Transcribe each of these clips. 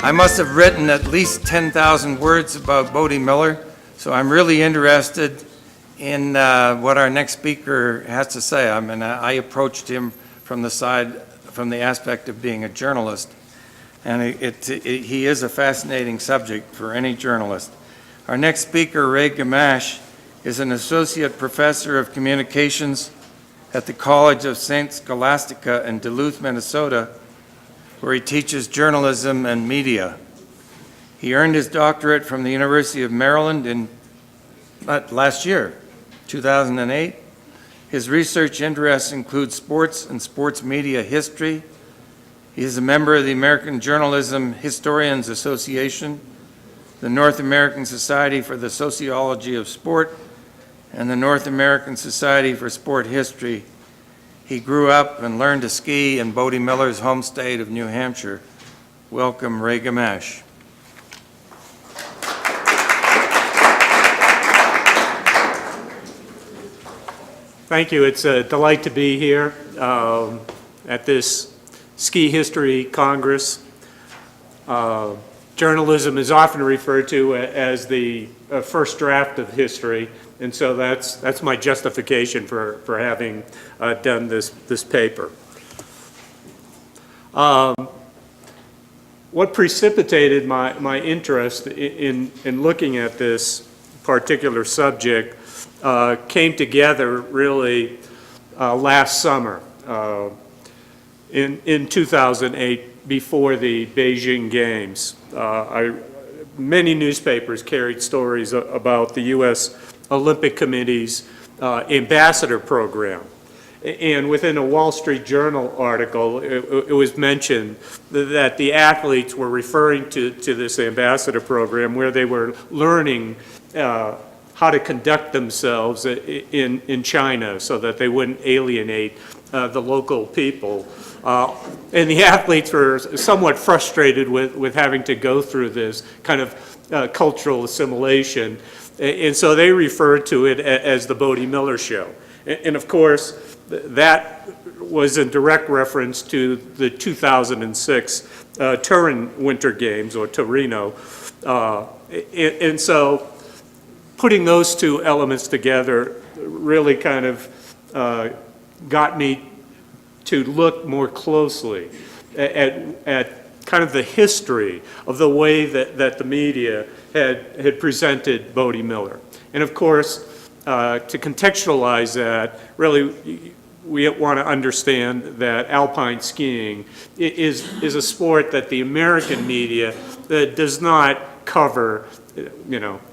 I must have written at least 10,000 words about Bodie Miller, so I'm really interested in what our next speaker has to say. I mean, I approached him from the aspect of being a journalist, and he is a fascinating subject for any journalist. Our next speaker, Ray Gamache, is an associate professor of communications at the College of St. Scholastica in Duluth, Minnesota, where he teaches journalism and media. He earned his doctorate from the University of Maryland in last year, 2008. His research interests include sports and sports media history. He is a member of the American Journalism Historians Association, the North American Society for the Sociology of Sport, and the North American Society for Sport History. He grew up and learned to ski in Bodie Miller's home state of New Hampshire. Welcome, Ray Gamache. Thank you. It's a delight to be here at this Ski History Congress. Journalism is often referred to as the first draft of history, and so that's my justification for having done this paper. What precipitated my interest in looking at this particular subject came together really last summer in 2008 before the Beijing Games. Many newspapers carried stories about the U.S. Olympic Committee's ambassador program. And within a Wall Street Journal article, it was mentioned that the athletes were referring to this ambassador program where they were learning how to conduct themselves in China so that they wouldn't alienate the local people. And the athletes were somewhat frustrated with having to go through this kind of cultural assimilation. And so they referred to it as the Bodie Miller Show. And of course, that was in direct reference to the 2006 Turin Winter Games, or Torino. And so putting those two elements together really kind of got me to look more closely at kind of the history of the way that the media had presented Bodie Miller. And of course, to contextualize that, really we want to understand that alpine skiing is a sport that the American media does not cover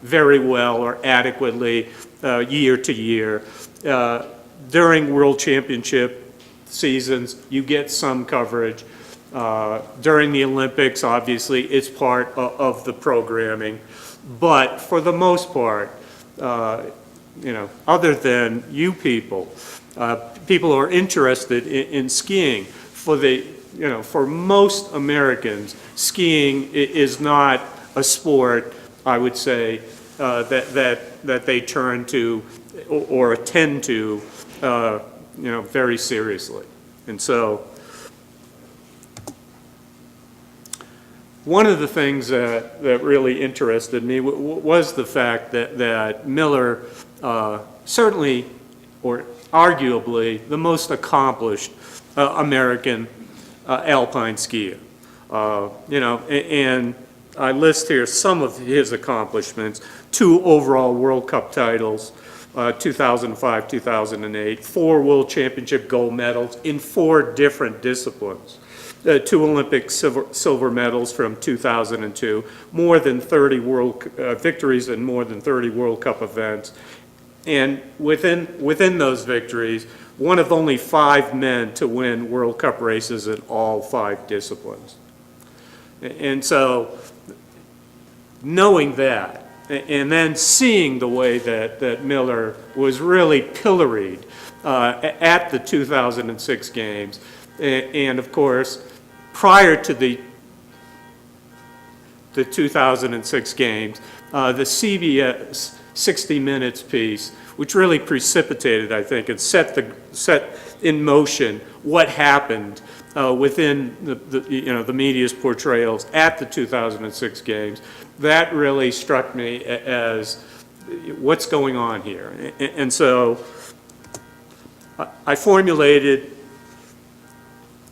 very well or adequately year to year. During World Championship seasons, you get some coverage. During the Olympics, obviously, it's part of the programming. But for the most part, other than you people, people who are interested in skiing, for most Americans, skiing is not a sport, I would say, that they turn to or attend to very seriously. And so one of the things that really interested me was the fact that Miller certainly, or arguably, the most accomplished American alpine skier. And I list here some of his accomplishments: 2 overall World Cup titles, 2005, 2008, 4 World Championship gold medals in 4 different disciplines, 2 Olympic silver medals from 2002, more than 30 victories in more than 30 World Cup events. And within those victories, one of only 5 men to win World Cup races in all 5 disciplines. And so, knowing that, and then seeing the way that Miller was really pilloried at the 2006 Games, and of course, prior to the 2006 Games, the 60 Minutes piece, which really precipitated, I think, and set in motion what happened within the media's portrayals at the 2006 games. That really struck me as what's going on here. And so I formulated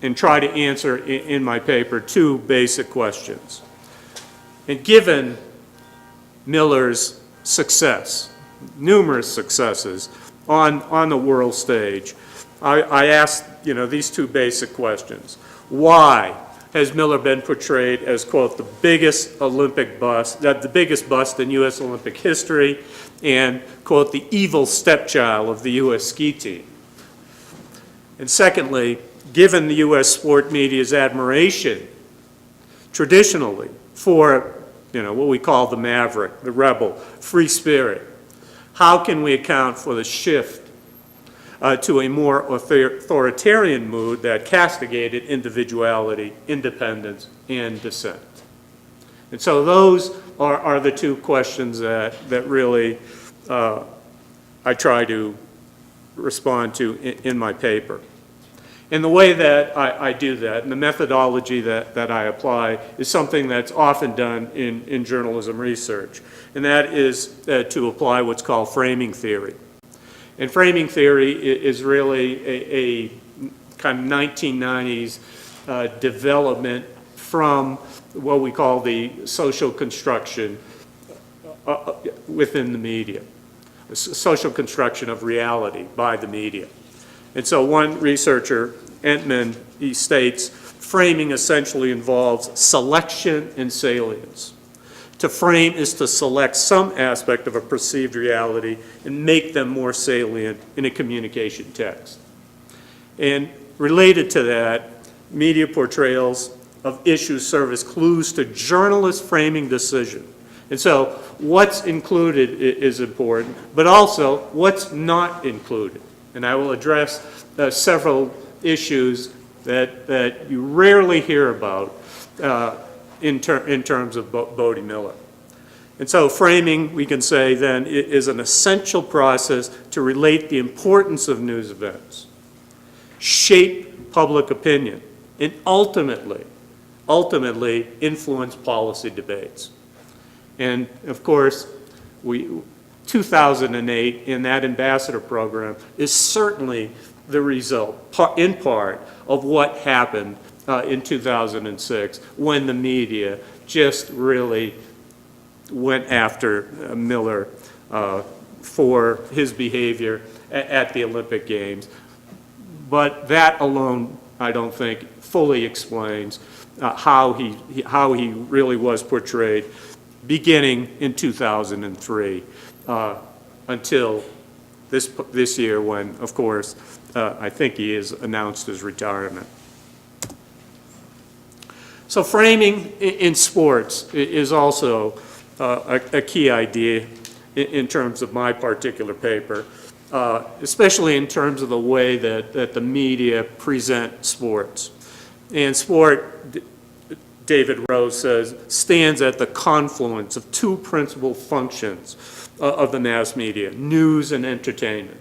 and try to answer in my paper 2 basic questions. And given Miller's success, numerous successes on the world stage, I asked these 2 basic questions. Why has Miller been portrayed as, quote, the biggest Olympic bust, the biggest bust in U.S. Olympic history, and, quote, the evil stepchild of the U.S. ski team? And secondly, given the U.S. sport media's admiration, traditionally, for what we call the maverick, the rebel, free spirit, how can we account for the shift to a more authoritarian mood that castigated individuality, independence, and dissent? And so those are the 2 questions that really I try to respond to in my paper. And the way that I do that, and the methodology that I apply, is something that's often done in journalism research, and that is to apply what's called framing theory. And framing theory is really a kind of 1990s development from what we call the social construction within the media, social construction of reality by the media. And so one researcher, Entman, he states, framing essentially involves selection and salience. To frame is to select some aspect of a perceived reality and make them more salient in a communication text. And related to that, media portrayals of issues serve as clues to journalist framing decision. And so what's included is important, but also what's not included. And I will address several issues that you rarely hear about in terms of Bodie Miller. And so framing, we can say then, is an essential process to relate the importance of news events, shape public opinion, and ultimately influence policy debates. And of course, 2008 in that ambassador program is certainly the result, in part, of what happened in 2006 when the media just really went after Miller for his behavior at the Olympic Games. But that alone, I don't think, fully explains how he really was portrayed beginning in 2003 until this year when, of course, I think he has announced his retirement. So framing in sports is also a key idea in terms of my particular paper, especially in terms of the way that the media present sports. And sport, David Rose says, stands at the confluence of 2 principal functions of the mass media, news and entertainment.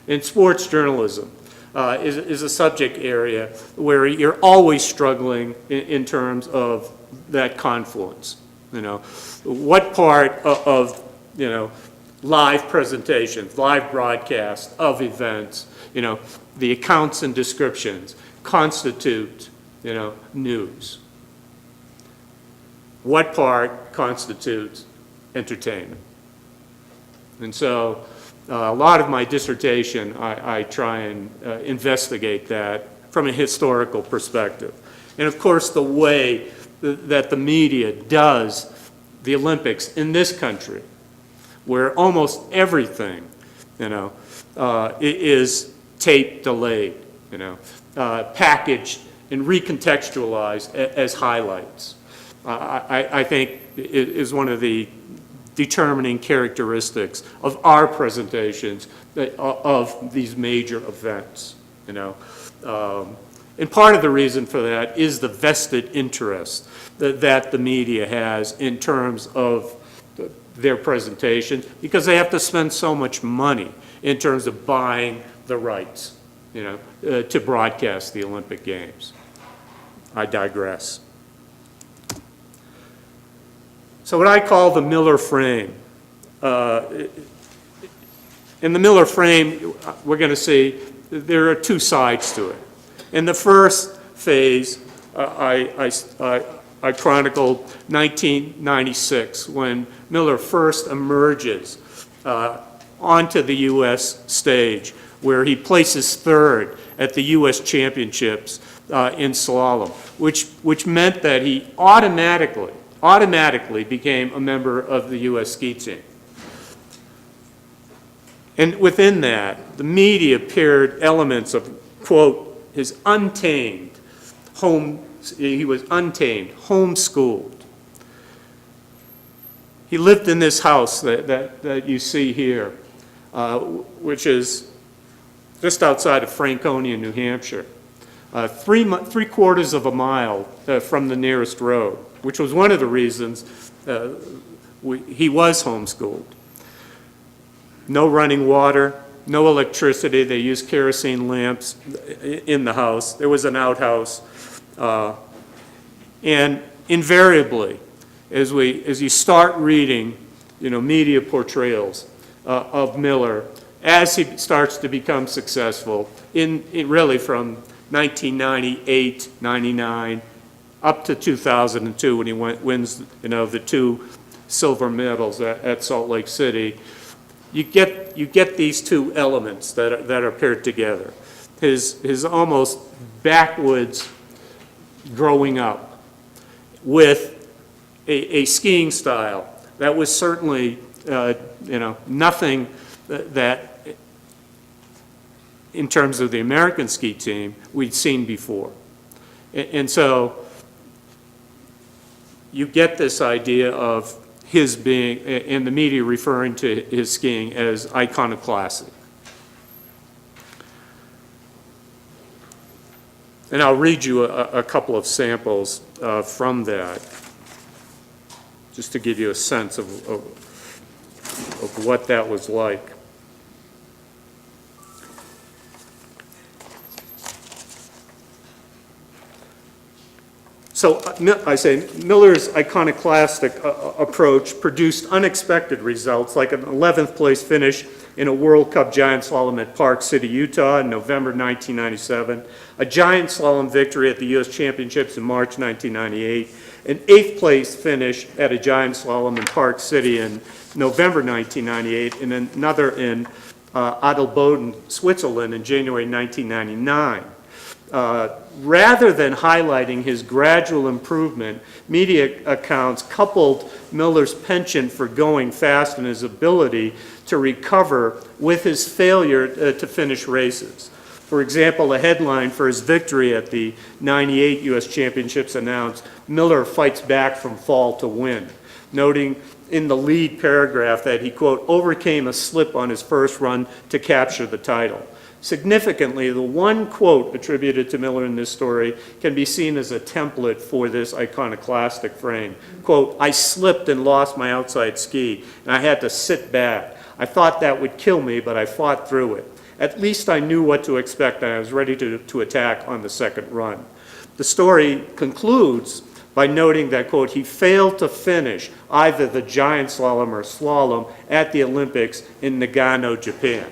And sports journalism is a subject area where you're always struggling in terms of that confluence. What part of live presentations, live broadcasts of events, the accounts and descriptions constitute, news? What part constitutes entertainment? And so a lot of my dissertation, I try and investigate that from a historical perspective. And of course, the way that the media does the Olympics in this country, where almost everything, is tape delayed, packaged and recontextualized as highlights, I think is one of the determining characteristics of our presentations of these major events, And part of the reason for that is the vested interest that the media has in terms of their presentation because they have to spend so much money in terms of buying the rights, to broadcast the Olympic Games. I digress. So what I call the Miller frame. In the Miller frame, we're going to see there are two sides to it. In the first phase, I chronicled 1996 when Miller first emerges onto the U.S. stage, where he places third at the U.S. Championships in slalom, which meant that he automatically became a member of the U.S. ski team. And within that, the media paired elements of, quote, his untamed he was untamed, homeschooled. He lived in this house that you see here, which is just outside of Franconia, New Hampshire, 3/4 of a mile from the nearest road, which was one of the reasons he was homeschooled. No running water, no electricity. They used kerosene lamps in the house. There was an outhouse. And invariably, as you start reading, media portrayals of Miller, as he starts to become successful, in really from 1998, 99, up to 2002 when he wins, the 2 silver medals at Salt Lake City, you get these two elements that are paired together. His almost backwoods growing up with a skiing style that was certainly nothing that in terms of the American ski team we'd seen before. And so you get this idea of his being, and the media referring to his skiing as iconoclastic. And I'll read you a couple of samples from that, just to give you a sense of what that was like. So I say Miller's iconoclastic approach produced unexpected results, like an 11th place finish in a World Cup giant slalom at Park City, Utah in November 1997, a giant slalom victory at the U.S. Championships in March 1998, an 8th place finish at a giant slalom in Park City in November 1998, and another in Adelboden, Switzerland in January 1999. Rather than highlighting his gradual improvement, media accounts coupled Miller's penchant for going fast and his ability to recover with his failure to finish races. For example, a headline for his victory at the '98 U.S. Championships announced, "Miller fights back from fall to win," noting in the lead paragraph that he, quote, overcame a slip on his first run to capture the title. Significantly, the one quote attributed to Miller in this story can be seen as a template for this iconoclastic frame. Quote, "I slipped and lost my outside ski, and I had to sit back. I thought that would kill me, but I fought through it. At least I knew what to expect, and I was ready to attack on the second run." The story concludes by noting that, quote, he failed to finish either the giant slalom or slalom at the Olympics in Nagano, Japan.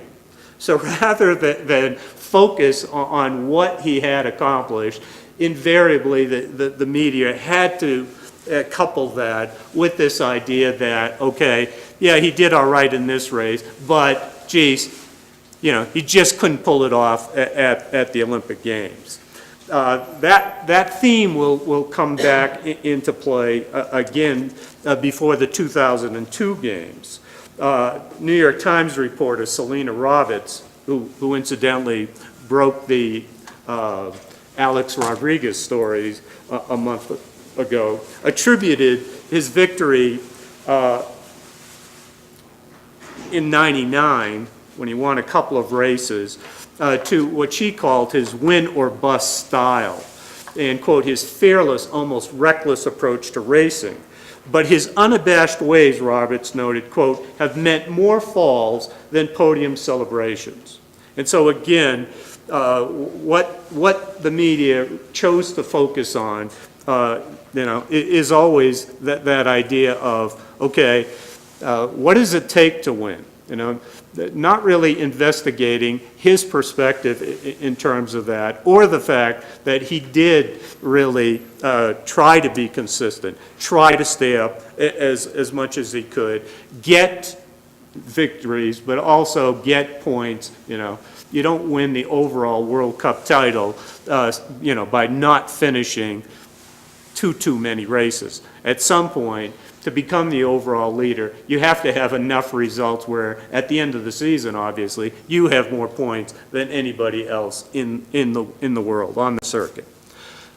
So rather than focus on what he had accomplished, invariably the media had to couple that with this idea that, okay, yeah, he did all right in this race, but geez, he just couldn't pull it off at the Olympic Games. That theme will come back into play again before the 2002 Games. New York Times reporter Selena Rovitz, who incidentally broke the Alex Rodriguez stories a month ago, attributed his victory in '99, when he won a couple of races, to what she called his win or bust style, and, quote, his fearless, almost reckless approach to racing. But his unabashed ways, Roberts noted, quote, have meant more falls than podium celebrations. And so again, what the media chose to focus on, is always that idea of, okay, what does it take to win? Not really investigating his perspective in terms of that, or the fact that he did really try to be consistent, try to stay up as much as he could, get victories, but also get points. You don't win the overall World Cup title, by not finishing too many races. At some point, to become the overall leader, you have to have enough results where, at the end of the season, obviously, you have more points than anybody else in the world, on the circuit.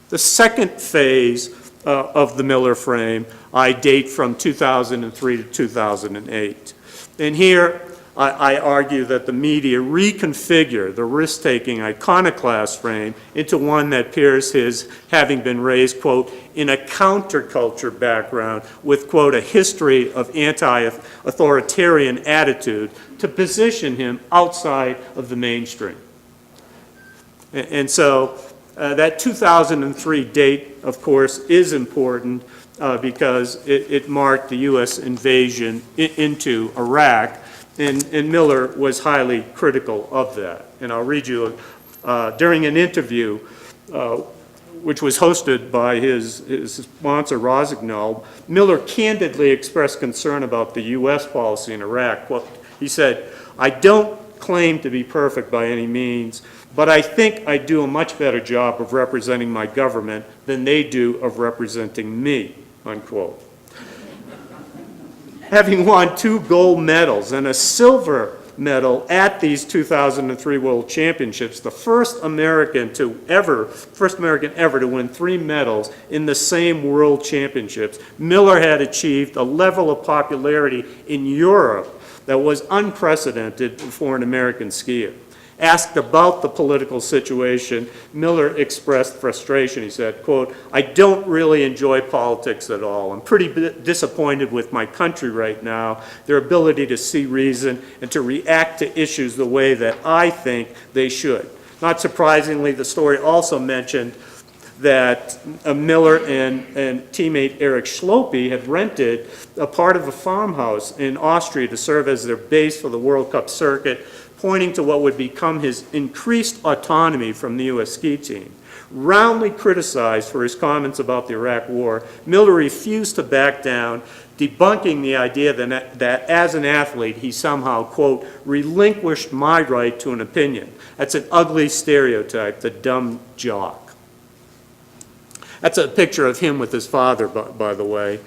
The second phase of the Miller frame, I date from 2003 to 2008. And here, I argue that the media reconfigured the risk-taking iconoclast frame into one that appears his having been raised, quote, in a counterculture background with, quote, a history of anti-authoritarian attitude to position him outside of the mainstream. And so that 2003 date, of course, is important because it marked the U.S. invasion into Iraq. And Miller was highly critical of that. And I'll read you, during an interview, which was hosted by his sponsor, Rosignol, Miller candidly expressed concern about the U.S. policy in Iraq. Well, he said, "I don't claim to be perfect by any means, but I think I do a much better job of representing my government than they do of representing me," unquote. Having won 2 gold medals and a silver medal at these 2003 World Championships, the first American ever to win 3 medals in the same World Championships, Miller had achieved a level of popularity in Europe that was unprecedented for an American skier. Asked about the political situation, Miller expressed frustration. He said, quote, "I don't really enjoy politics at all. I'm pretty disappointed with my country right now, their ability to see reason and to react to issues the way that I think they should." Not surprisingly, the story also mentioned that Miller and teammate Eric Schlope had rented a part of a farmhouse in Austria to serve as their base for the World Cup circuit, pointing to what would become his increased autonomy from the U.S. ski team. Roundly criticized for his comments about the Iraq War, Miller refused to back down, debunking the idea that as an athlete, he somehow, quote, relinquished my right to an opinion. That's an ugly stereotype, the dumb jock. That's a picture of him with his father, by the way.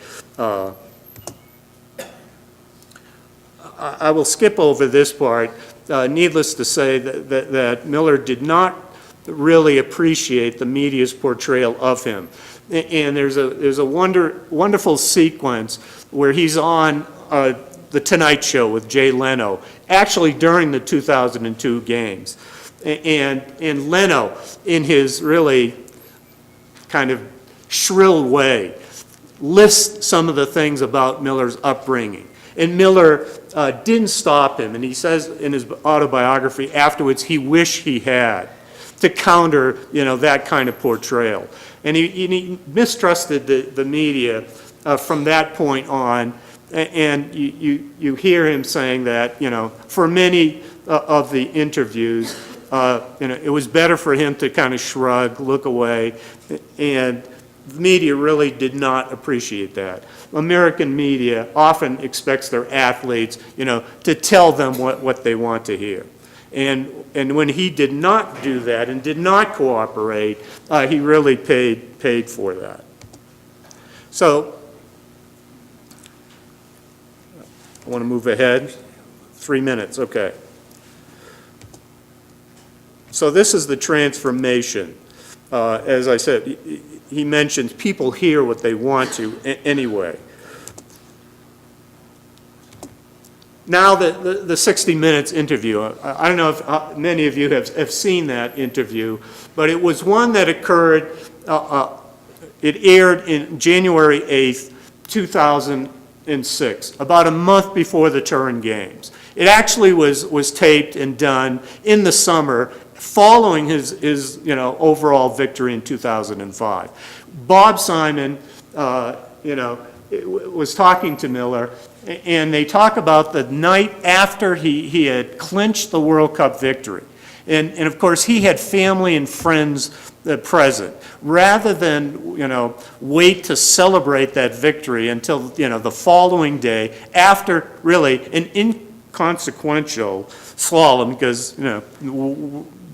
I will skip over this part. Needless to say that Miller did not really appreciate the media's portrayal of him. And there's a wonderful sequence where he's on The Tonight Show with Jay Leno, actually during the 2002 games. And Leno, in his really kind of shrill way, lists some of the things about Miller's upbringing. And Miller didn't stop him, and he says in his autobiography afterwards he wished he had, to counter that kind of portrayal. And he mistrusted the media from that point on, and you hear him saying that for many of the interviews it was better for him to kind of shrug, look away, and the media really did not appreciate that. American media often expects their athletes, to tell them what they want to hear. And when he did not do that and did not cooperate, he really paid for that. So, I want to move ahead. 3 minutes, okay. So this is the transformation. As I said, he mentions people hear what they want to anyway. Now the 60 Minutes interview, I don't know if many of you have seen that interview, but it was one that occurred, it aired in January 8th, 2006, about a month before the Turin Games. It actually was taped and done in the summer following his overall victory in 2005. Bob Simon, was talking to Miller, and they talk about the night after he had clinched the World Cup victory. And of course, he had family and friends present. Rather than, wait to celebrate that victory until, the following day, after really an inconsequential slalom, because,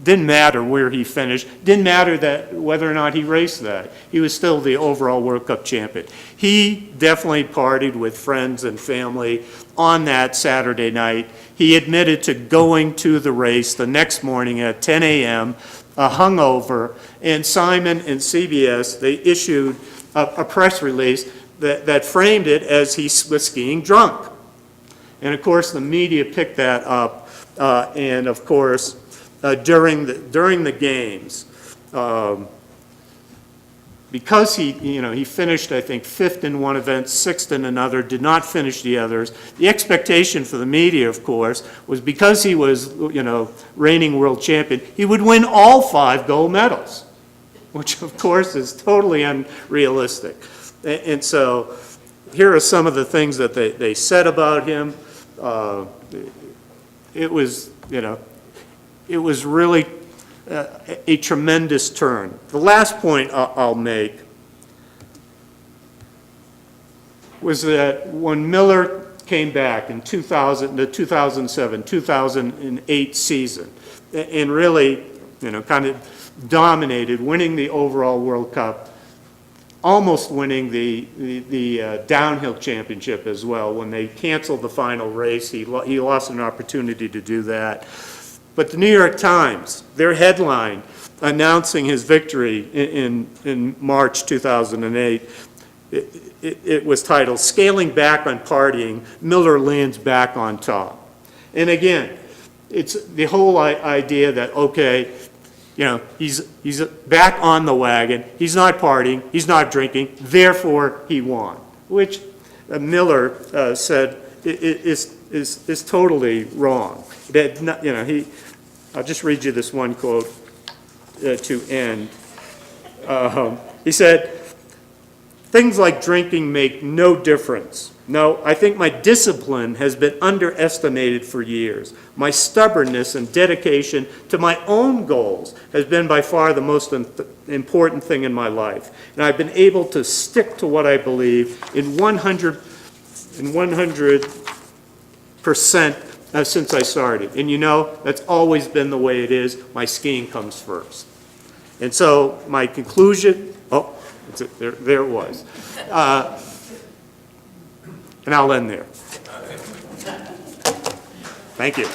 didn't matter where he finished, didn't matter that whether or not he raced that. He was still the overall World Cup champion. He definitely partied with friends and family on that Saturday night. He admitted to going to the race the next morning at 10 a.m., hungover, and Simon and CBS, they issued a press release that framed it as he was skiing drunk. And of course, the media picked that up, and of course, during the games, because he finished, I think, 5th in one event, 6th in another, did not finish the others. The expectation for the media, of course, was because he was, reigning world champion, he would win all 5 gold medals, which of course is totally unrealistic. And so here are some of the things that they said about him. It was really a tremendous turn. The last point I'll make was that when Miller came back in the 2007, 2008 season, and really, kind of dominated, winning the overall World Cup, almost winning the downhill championship as well. When they canceled the final race, he lost an opportunity to do that. But the New York Times, their headline announcing his victory in March 2008, it was titled, "Scaling Back on Partying, Miller Lands Back on Top." And again, it's the whole idea that, okay, he's back on the wagon, he's not partying, he's not drinking, therefore he won, which Miller said is totally wrong. That I'll just read you this one quote to end. He said, "Things like drinking make no difference. No, I think my discipline has been underestimated for years. My stubbornness and dedication to my own goals has been by far the most important thing in my life. And I've been able to stick to what I believe in 100% since I started. And that's always been the way it is. My skiing comes first." And so my conclusion, there it was. And I'll end there. Thank you.